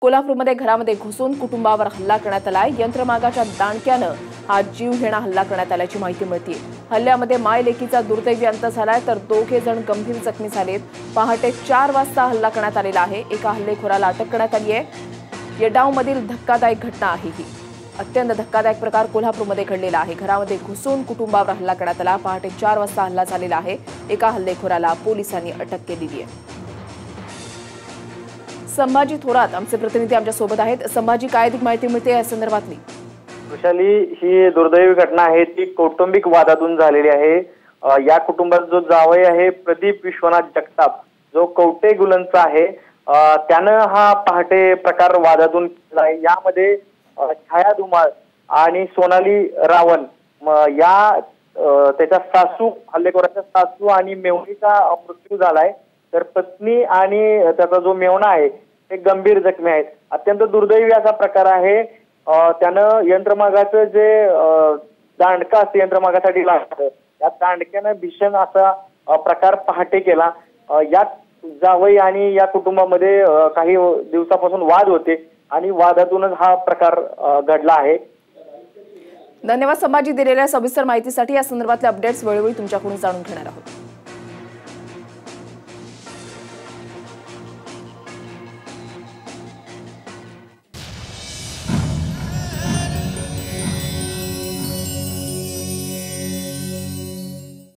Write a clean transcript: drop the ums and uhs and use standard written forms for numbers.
कोल्हापूरमध्ये घरामध्ये घुसून कुटुंबावर हल्ला करण्यात आलाय। यंत्रमागाच्या दांडक्यानं हा जीवघेणा हल्ला करण्यात आल्याची माहिती मिळते। हल्ल्यामध्ये माय लेकीचा दुर्दैवी अंत झालाय तर दोघे जण गंभीर जखमी झालेत। पहाटे 4 वाजता हल्ला करण्यात आलेला आहे। एका हल्लेखोराला अटक करण्यात आली आहे। येडावमधील धक्कादायक घटना आहे ही। अत्यंत धक्कादायक प्रकार कोल्हापूरमध्ये घडलेला आहे। घरामध्ये घुसून कुटुंबावर हल्ला करण्यात आला। पहाटे 4 वाजता हल्ला झालेला आहे। एका हल्लेखोराला पोलिसांनी अटक केलेली आहे। संभाजी थोरात आमचे प्रतिनिधी आमच्या सोबत आहेत। संभाजी, काय अधिक माहिती मिळते या संदर्भातली? वैशाली, ही दुर्दैवी घटना आहे ती कौटुंबिक वादातून झालेली आहे। या कुटुंबात जो जावई आहे प्रदीप विश्वनाथ जगताप, जो कवटे गुलंचा आहे, त्यानं हा पहाटे प्रकार वादातून केलाय। यामध्ये छाया धुमाळ आणि सोनाली रावण या त्याच्या सासू, हल्लेखोराच्या सासू आणि मेवणीचा मृत्यू झालाय। तर पत्नी आणि त्याचा जो मेवणा आहे ते गंभीर जखमी आहेत। अत्यंत दुर्दैवी असा प्रकार आहे। त्यानं यंत्रमागाचं जे दांडका असते यंत्रमागासाठी लागतं, त्या दांडक्यानं भीषण असा प्रकार पहाटे केला। यात जावई आणि या कुटुंबामध्ये काही दिवसापासून वाद होते आणि वादातूनच हा प्रकार घडला आहे। धन्यवाद संभाजी, दिलेल्या सविस्तर माहितीसाठी। या संदर्भातले अपडेट्स वेळोवेळी तुमच्याकडून जाणून घेणार आहोत।